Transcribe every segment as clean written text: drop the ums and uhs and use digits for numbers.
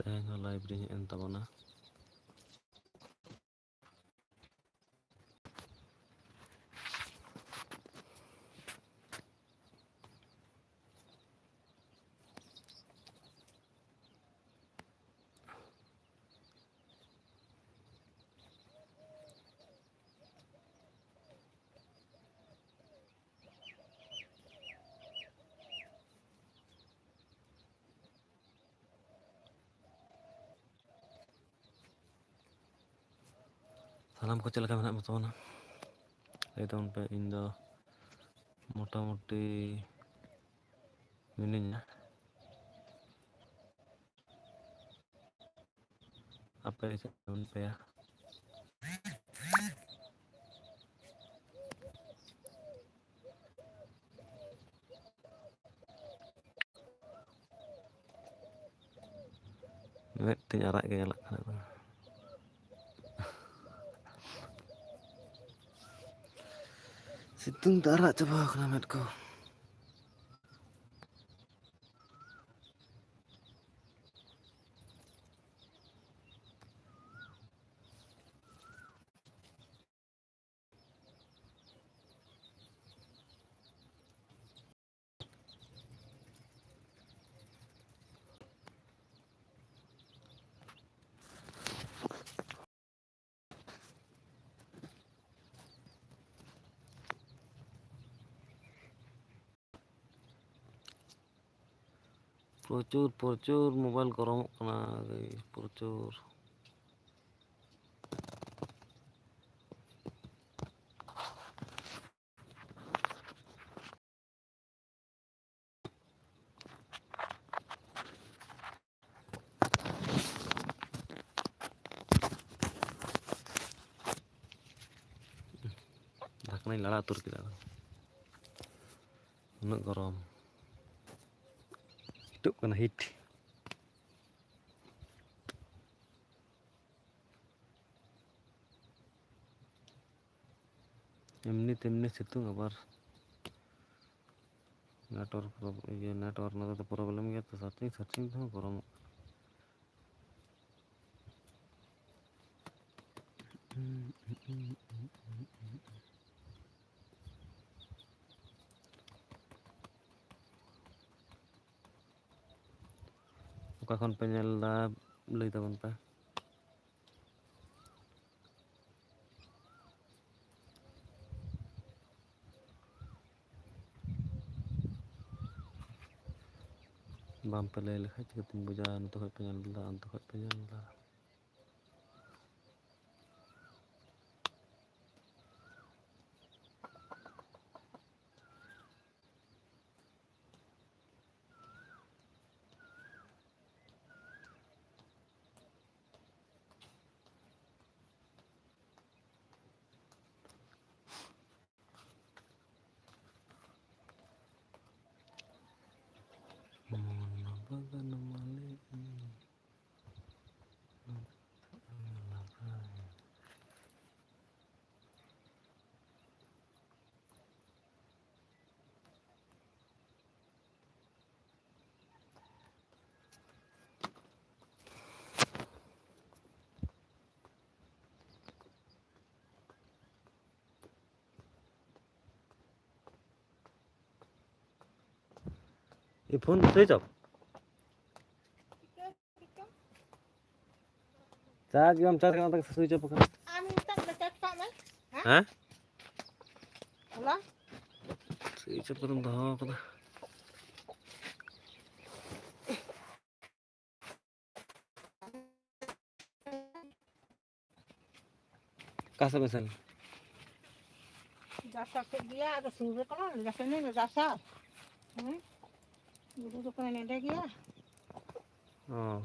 library en tabona. Salam ko chelaka menak tabona. Lay taon pe ᱤᱧ ᱫᱚ मोटामुटी मिनिᱧᱟ apa yang saya Nek tiñ arak ge nyalak kana situng arak coba kana medku প্রচুর mobile গরমক kana প্রচুর ঢাকনাই লাড়া তুর কিলা উনাগ গরম hidup kana hit এমনি তেমনি সিতুং আবার नेटवर्क ना तो प्रॉब्लम गया तो सर्चिंग तो गरम oka khon pe nyel da lei tabon pa bam pe lei lekha chitin buja anto khoi pe nyel da anto khoi pe nyel da ये फोन स्विच ऑफ चार्ज हम charge करना तक switch off कर हैं होला switch off करन दो कदा कासा बेसन jasa ke dia ada suruh kan jasa ni jasa dulu tu kan ada dia हां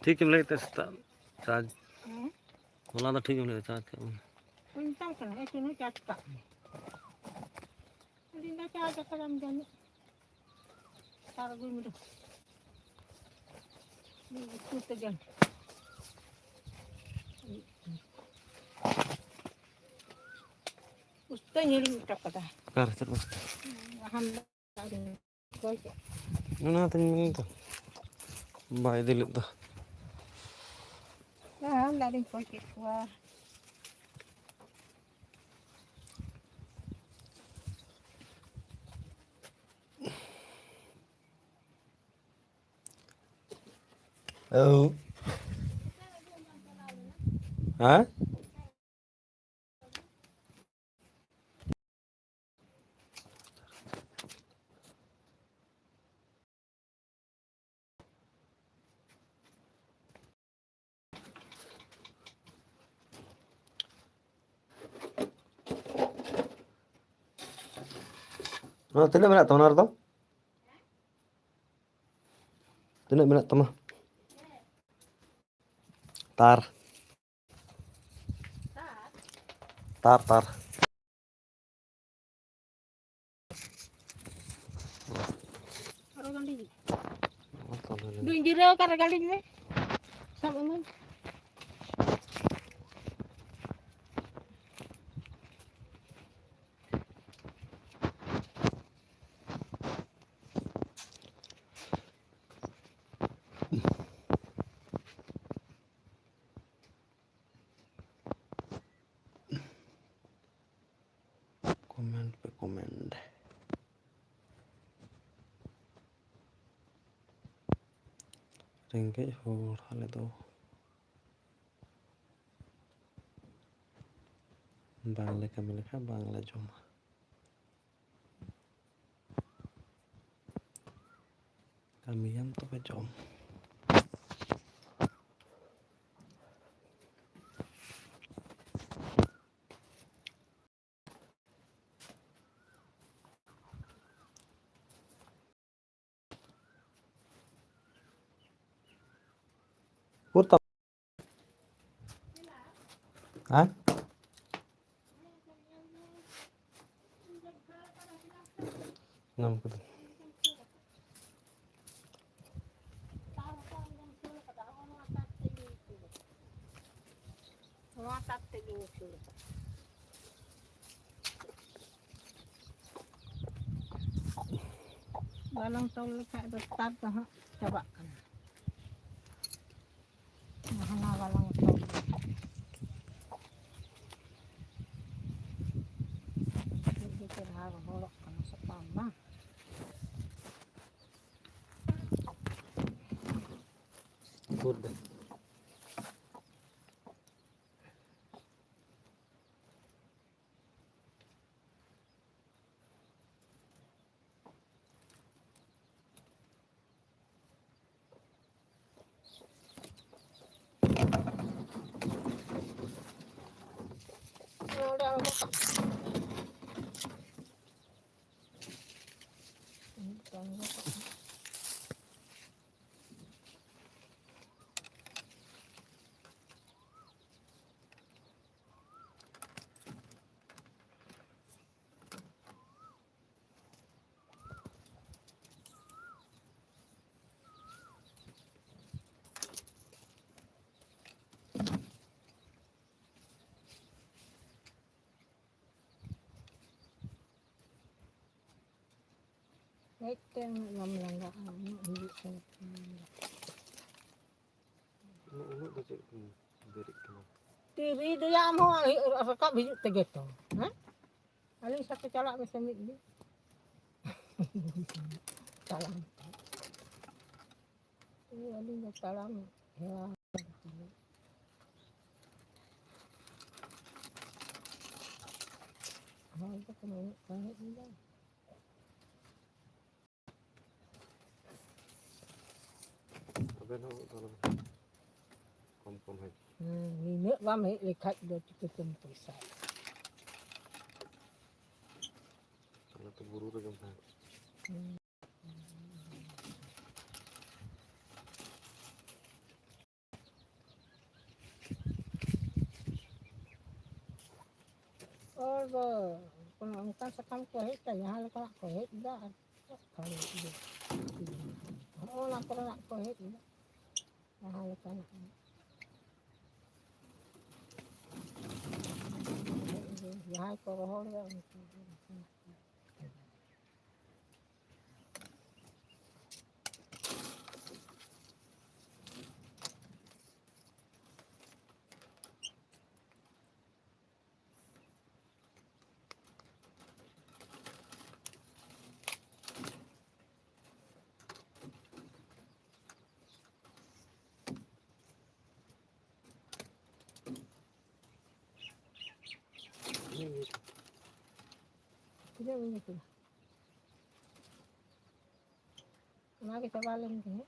ठीक है ले चार्ज होला तो ठीक है ले charge untung kan itu ni cakap ini dah cakap dalam jani taruh dulu ni itu saja Ustaz nyiring tak kata. Kar terus. Ọᱱᱟᱛᱤᱧ ᱢᱮᱱᱫᱟ ᱵᱟᱭ ᱤᱫᱤ ᱞᱮᱫ ᱫᱚ ᱫᱟᱨᱤᱧ ᱠᱚᱭ ᱠᱮᱫ ᱠᱚᱣᱟ ᱦᱮᱸ ᱛᱤᱱᱟᱹᱜ ᱢᱮᱱᱟᱜ ᱛᱟᱢᱟ ᱚᱱᱟ ᱨᱮᱫᱚ ᱛᱤᱱᱟᱹᱜ ᱢᱮᱱᱟᱜ ᱛᱟᱢᱟ ᱛᱟᱨ ᱛᱟᱨ ᱫᱩᱧ ᱡᱤᱨᱟᱹᱣ ᱟᱠᱟᱱ ᱨᱮ ᱜᱟᱹᱰᱤᱧ ᱢᱮ ᱥᱟᱵ ᱟᱹᱢᱟᱹᱧ ᱠᱚᱢᱮᱱᱴ ᱯᱮ ᱠᱚᱢᱮᱱᱴ ᱨᱮᱸᱜᱮᱡ ᱦᱚᱲ ᱟᱞᱮ ᱫᱚ ᱵᱟᱝᱞᱮ ᱠᱟᱹᱢᱤ ᱞᱮᱠᱷᱟᱱ ᱵᱟᱝᱞᱮ ᱡᱚᱢᱟ ᱠᱟᱹᱢᱤᱭᱟᱢ ᱛᱚᱵᱮ ᱡᱚᱢ ᱦᱮᱸ ᱧᱟᱢ ᱠᱮᱫᱟᱹᱧ ᱱᱚᱣᱟ ᱛᱟᱠ ᱛᱮᱜᱮᱧ ᱟᱹᱥᱩᱞ ᱟᱠᱟᱫᱟ ᱵᱟᱞᱟᱝ ᱛᱚᱞ ᱞᱮᱠᱷᱟᱡ ᱫᱚ ᱛᱟᱨ ᱫᱚ ᱦᱟᱸᱜ ᱪᱟᱵᱟᱜ ᱠᱟᱱᱟ ᱦᱟᱱᱟ ᱵᱟᱞᱟᱝ ᱛᱚᱞ ᱟᱹᱰᱤ ᱪᱮᱨᱦᱟ ᱨᱚᱦᱚᱲᱚᱜ ᱠᱟᱱᱟ ᱥᱟᱠᱟᱢ ᱵᱟᱝ ᱢᱤᱫᱴᱮᱱ ᱵᱟᱢ ᱞᱟᱸᱜᱟᱜᱼᱟ ᱩᱱᱟᱹᱜ ᱦᱩᱭᱩᱜ ᱠᱟᱱᱟ ᱩᱱᱟᱹᱜ ᱫᱚ ᱪᱮᱫ ᱠᱚ ᱵᱮᱨᱮᱫ ᱠᱟᱱᱟ ᱴᱤᱵᱷᱤ ᱫᱮᱭᱟ ᱟᱢ ᱦᱚᱸ ᱨᱟᱠᱟᱵ ᱦᱤᱡᱩᱜ ᱛᱮᱜᱮ ᱛᱚ ᱦᱮᱸ ᱟᱹᱞᱤᱧ ᱥᱟᱛᱮ ᱪᱟᱞᱟᱜ ᱢᱮᱥᱮ ᱢᱤᱫ ᱫᱤᱱ ᱛᱟᱲᱟᱢ ᱟᱹᱞᱤᱧ ᱫᱚ ᱛᱟᱲᱟᱢ ᱦᱮᱣᱟ ᱦᱚᱲ ᱫᱚᱠᱚ ᱢᱮᱱᱮᱫ ᱛᱟᱦᱮᱸᱫ ᱜᱮᱭᱟ ᱟᱵᱮᱱ ᱦᱚᱸ ᱠᱚᱢ ᱠᱚᱢ ᱦᱮᱡ ᱱᱤᱱᱟᱹᱜ ᱵᱟᱢ ᱦᱮᱡ ᱞᱮᱠᱷᱟᱡ ᱫᱚ ᱪᱤᱠᱟᱹᱛᱮᱢ ᱯᱚᱭᱥᱟᱭᱟ ᱚᱱᱟ ᱛᱚ ᱵᱩᱨᱩ ᱨᱮᱜᱮᱢ ᱛᱟᱦᱮᱸ ᱦᱚᱲ ᱫᱚ ᱚᱱᱠᱟ ᱥᱟᱠᱟᱢ ᱠᱚ ᱦᱮᱡ ᱮᱫᱟ ᱡᱟᱦᱟᱸ ᱞᱮᱠᱟᱱᱟᱜ ᱠᱚ ᱦᱮᱡ ᱮᱫᱟ ᱚᱱᱟ ᱠᱚᱨᱮᱱᱟᱜ ᱠᱚ ᱦᱮᱡ ᱮᱫᱟ ᱡᱟᱦᱟᱸ ᱞᱮᱠᱟᱱᱟᱜ ᱡᱟᱦᱟᱸᱭ ᱠᱚ ᱨᱚᱦᱚᱲ ᱮᱫᱟ ᱩᱱᱠᱩ Tidak begitu. Nah kita balik nih.